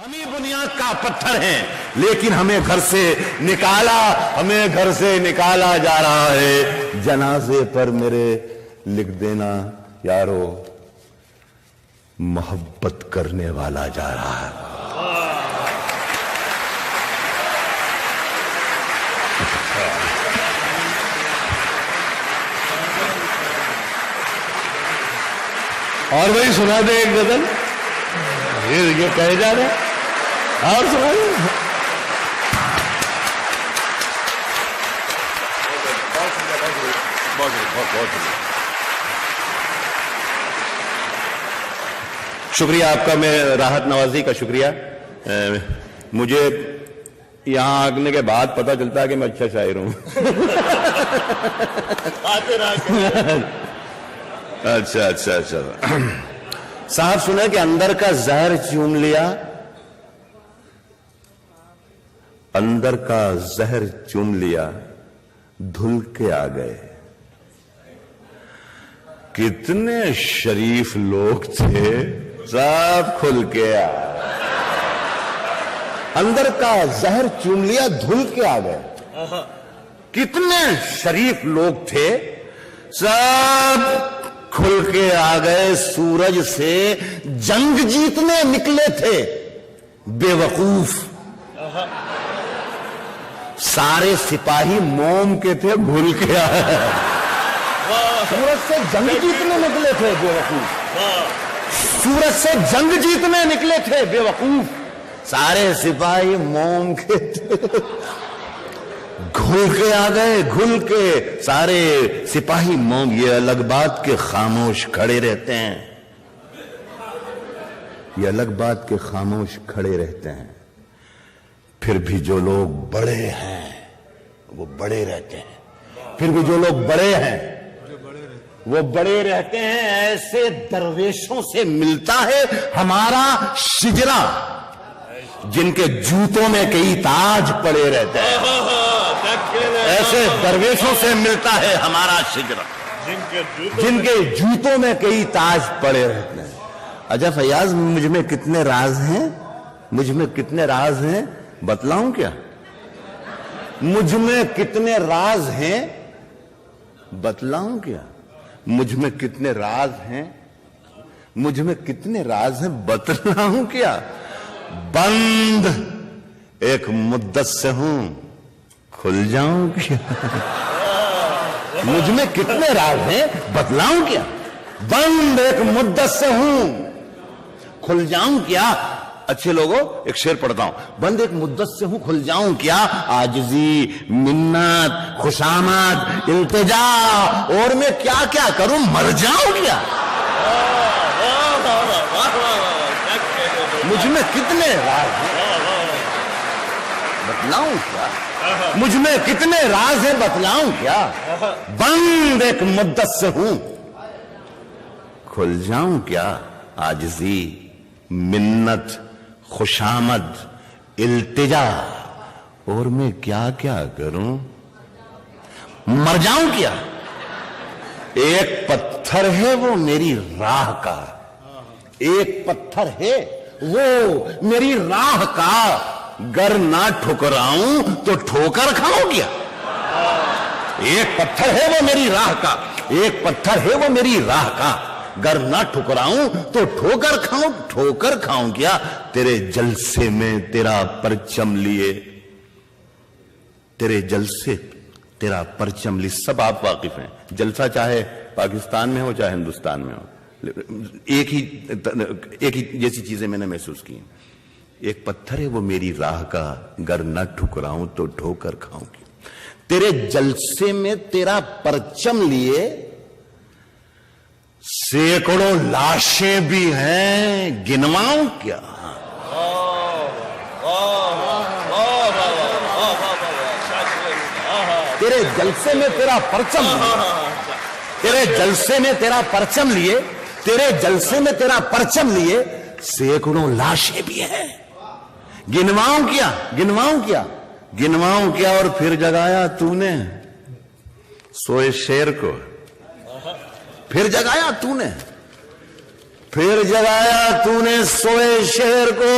हम ही बुनियाद का पत्थर हैं, लेकिन हमें घर से निकाला जा रहा है। जनाजे पर मेरे लिख देना यारो, मोहब्बत करने वाला जा रहा है। और वही सुना दे एक गजल, ये कहे जा रहे और सुना दे। बहुत शुक्रिया आपका, मैं राहत नवाजी का शुक्रिया। मुझे यहां आने के बाद पता चलता है कि मैं अच्छा शायर हूं। अच्छा साहब, सुना कि अंदर का जहर चूम लिया, अंदर का जहर चूम लिया, धुल के आ गए। कितने शरीफ लोग थे, सब खुल के आ। अंदर का जहर चूम लिया, धुल के आ गए। कितने शरीफ लोग थे, सब खुल के आ गए। सूरज से जंग जीतने निकले थे बेवकूफ, सारे सिपाही मोम के थे, भूल के आए। सूरज से जंग जीतने निकले थे बेवकूफ, सूरज से जंग जीतने निकले थे बेवकूफ, सारे सिपाही मोम के थे, घुल के आ गए, घुल के सारे सिपाही मोम। ये अलग बात के खामोश खड़े रहते हैं, ये अलग बात के खामोश खड़े रहते हैं। फिर भी जो लोग बड़े हैं वो बड़े रहते हैं, फिर भी जो लोग बड़े हैं वो बड़े रहते हैं। ऐसे दरवेशों से मिलता है हमारा शिजरा, जिनके जूतों में कई ताज पड़े रहते हैं। ऐसे दरवेशों से मिलता है हमारा शिजरा, जिनके जूतों में कई ताज पड़े रहते हैं। अच्छा फैयाज, मुझ में कितने राज हैं, मुझ में कितने राज हैं बतलाऊं क्या? मुझ में कितने राज हैं बतलाऊं क्या? मुझ में कितने राज हैं, मुझ में कितने राज हैं बतलाऊं क्या? बंद एक मुद्दत से हूं, खुल जाऊं क्या? मुझ में कितने राज हैं बतलाऊं क्या? बंद एक मुद्दत से हूं, खुल जाऊं क्या? अच्छे लोगों, एक शेर पढ़ता हूं। बंद एक मुद्दत से हूं, खुल जाऊं क्या? आजिजी, मिन्नत, खुशामद, इल्तिजा, और मैं क्या क्या करूं, मर जाऊं क्या? मुझ में कितने राज हैं बतलाऊं क्या? मुझ में कितने राज हैं बतलाऊं क्या? बंद एक मुद्दत से हूं, खुल जाऊं क्या? आजिजी, मिन्नत, खुशामद, इल्तिजा, और मैं क्या क्या करूं, मर जाऊं क्या? एक पत्थर है वो मेरी राह का, एक पत्थर है वो मेरी राह का, गर ना ठुकराऊं तो ठोकर खाऊं क्या? एक पत्थर है वो मेरी राह का, एक पत्थर है वो मेरी राह का, गर ना ठुकराऊं तो ठोकर खाऊं क्या? तेरे जलसे में तेरा परचम लिए, तेरे जलसे तेरा परचम लिए। सब आप वाकिफ हैं, जलसा चाहे पाकिस्तान में हो चाहे हिंदुस्तान में हो, एक ही जैसी चीजें मैंने महसूस की। एक पत्थर है वो मेरी राह का, गर न ठुकराऊं तो ठोकर खाऊं क्या? तेरे जलसे में तेरा परचम लिए सैकड़ों लाशें भी हैं, गिनवाऊं क्या? तेरे जलसे में तेरा परचम लिए, तेरे जलसे में तेरा परचम लिए, तेरे जलसे में तेरा परचम लिए, सैकड़ों लाशें भी हैं, गिनवाऊं क्या? गिनवाऊं क्या? गिनवाऊं क्या? और फिर जगाया तूने सोए शेर को, फिर जगाया तूने, फिर जगाया तूने सोए शेर को,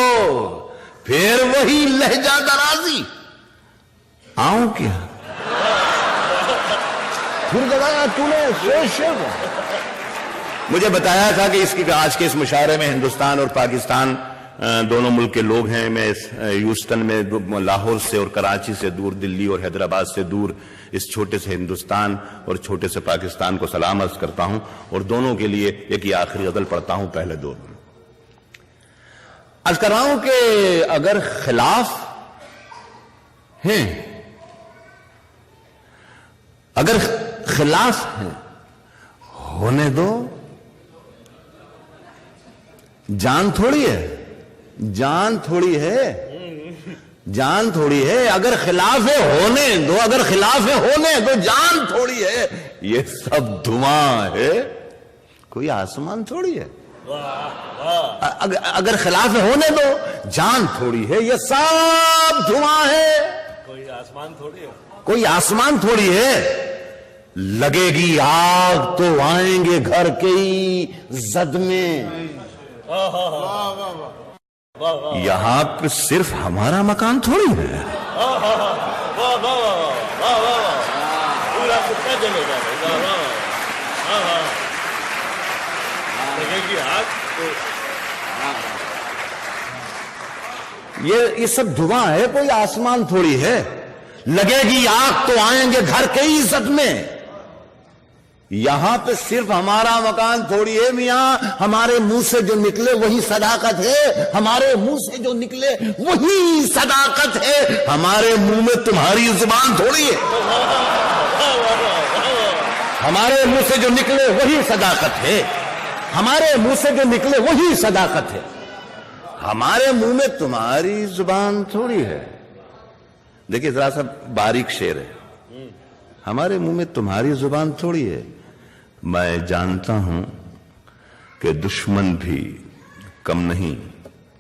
फिर वही लहजा दराजी, आऊं क्या? फिर बताया तूने शेर मुझे बताया था कि इसकी आज के इस मुशायरे में हिंदुस्तान और पाकिस्तान दोनों मुल्क के लोग हैं। मैं इस ह्यूस्टन में लाहौर से और कराची से दूर, दिल्ली और हैदराबाद से दूर इस छोटे से हिंदुस्तान और छोटे से पाकिस्तान को सलाम अर्ज करता हूं और दोनों के लिए एक आखिरी गजल पढ़ता हूं। पहले दो अर्ज कर रहा हूं कि अगर खिलाफ हैं, अगर खिलाफ हैं, होने दो, जान थोड़ी है, जान थोड़ी है, जान थोड़ी है। अगर खिलाफ है होने दो, अगर खिलाफ है होने दो, जान थोड़ी है। ये सब धुआं है, कोई आसमान थोड़ी है। अगर खिलाफ है होने दो, जान थोड़ी है। ये सब धुआं है, कोई आसमान थोड़ी है, कोई आसमान थोड़ी है। लगेगी आग तो आएंगे घर के ही जद में। यहां पे सिर्फ हमारा मकान थोड़ी है। पूरा कुत्ता जलेगा। लगेगी आग तो ये सब धुआं है, कोई आसमान थोड़ी है। लगेगी आग तो आएंगे घर के ही इज्जत में। यहां पे सिर्फ हमारा मकान थोड़ी है मियां। हमारे मुंह से जो निकले वही सदाकत है, हमारे मुंह से जो निकले वही सदाकत है। हमारे मुंह में तुम्हारी जुबान थोड़ी है। हमारे मुंह से जो निकले वही सदाकत है, हमारे मुंह से जो निकले वही सदाकत है। हमारे मुंह में तुम्हारी जुबान थोड़ी है। देखिए जरा सा बारीक शेर है। हमारे मुंह में तुम्हारी जुबान थोड़ी है। मैं जानता हूं कि दुश्मन भी कम नहीं।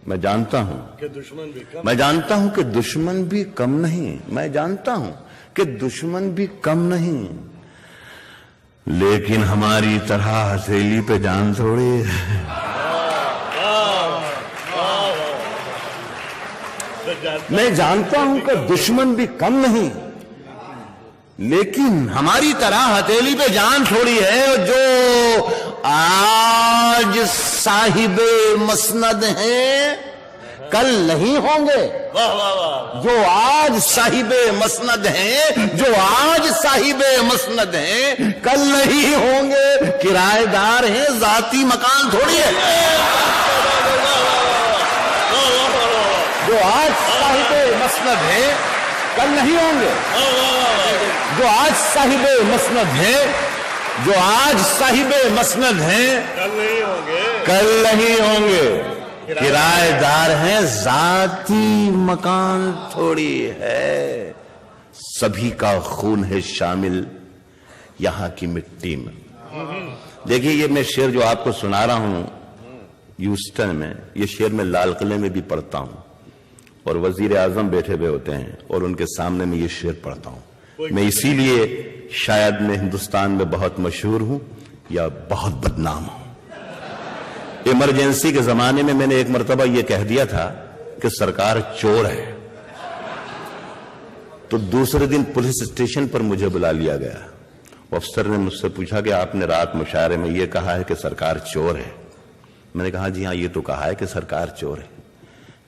मैं जानता हूं कि दुश्मन भी कम, मैं जानता हूं कि दुश्मन भी कम नहीं। मैं जानता हूं कि दुश्मन भी कम नहीं, लेकिन हमारी तरह हथेली पे जान थोड़ी है। मैं जानता हूं कि दुश्मन भी कम नहीं, लेकिन हमारी तरह हथेली पे जान थोड़ी है। जो आज साहिबे मसनद हैं, कल नहीं होंगे। जो आज साहिबे मसनद हैं, जो आज साहिबे मसनद हैं, कल नहीं होंगे। किराएदार हैं, जाती मकान थोड़ी है। जो आज साहिबे मसनद हैं, कल नहीं होंगे। जो आज साहिबे मसनद हैं, जो आज साहिबे मसनद हैं, कल नहीं होंगे, कल नहीं होंगे। किराएदार हैं, जाती मकान थोड़ी है। सभी का खून है शामिल यहां की मिट्टी में। देखिए ये मैं शेर जो आपको सुना रहा हूं ह्यूस्टन में, ये शेर मैं लाल किले में भी पढ़ता हूं और वजीर आजम बैठे हुए होते हैं और उनके सामने में ये शेर पढ़ता हूं। मैं इसीलिए शायद मैं हिंदुस्तान में बहुत मशहूर हूं या बहुत बदनाम हूं। इमरजेंसी के जमाने में मैंने एक मर्तबा यह कह दिया था कि सरकार चोर है, तो दूसरे दिन पुलिस स्टेशन पर मुझे बुला लिया गया। अफसर ने मुझसे पूछा कि आपने रात मुशायरे में यह कहा है कि सरकार चोर है। मैंने कहा जी हाँ, ये तो कहा है कि सरकार चोर है,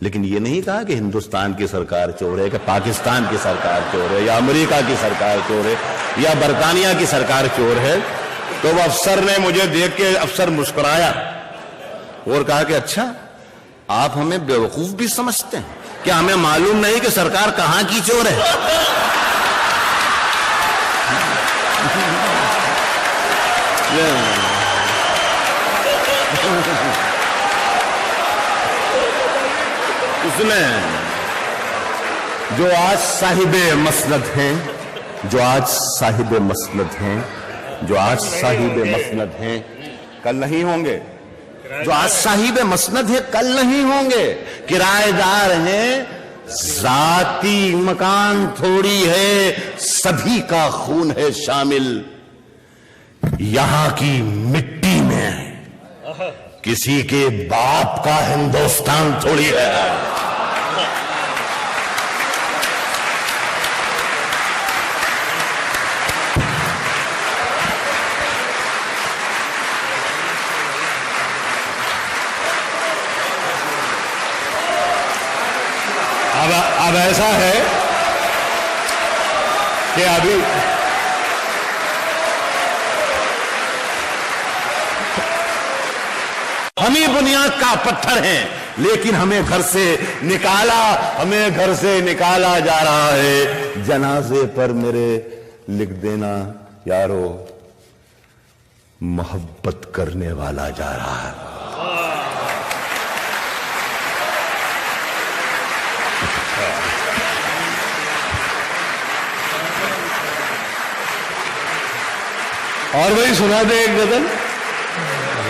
लेकिन ये नहीं कहा कि हिंदुस्तान की सरकार चोर है, कि पाकिस्तान की सरकार चोर है, या अमेरिका की सरकार चोर है, या बरतानिया की सरकार चोर है। तो वो अफसर ने मुझे देख के अफसर मुस्कुराया और कहा कि अच्छा, आप हमें बेवकूफ भी समझते हैं क्या? हमें मालूम नहीं कि सरकार कहां की चोर है? उसने जो आज साहिबे मसनद हैं, जो आज साहिबे मसनद हैं, जो आज साहिबे मसनद हैं, कल नहीं होंगे। जो आज साहिबे मसनद है, कल नहीं होंगे। किराएदार हैं, जाती मकान थोड़ी है। सभी का खून है शामिल यहां की मिट्टी में। किसी के बाप का हिंदुस्तान थोड़ी है। अब ऐसा है कि अभी हम ही बुनियाद का पत्थर हैं, लेकिन हमें घर से निकाला जा रहा है। जनाजे पर मेरे लिख देना यारो, मोहब्बत करने वाला जा रहा है। और वही सुना दे एक गजल,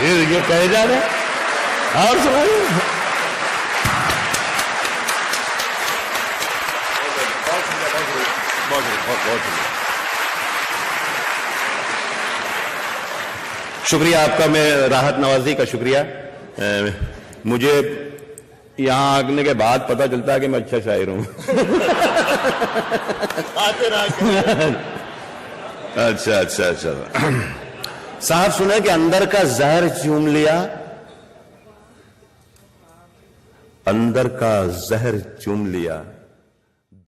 ये कहे जा रहे और सुना दे। शुक्रिया आपका, मैं राहत नवाजी का शुक्रिया। मुझे यहां आने के बाद पता चलता है कि मैं अच्छा शायर हूं। अच्छा अच्छा अच्छा। साहब सुने कि अंदर का जहर चूम लिया, अंदर का जहर चूम लिया,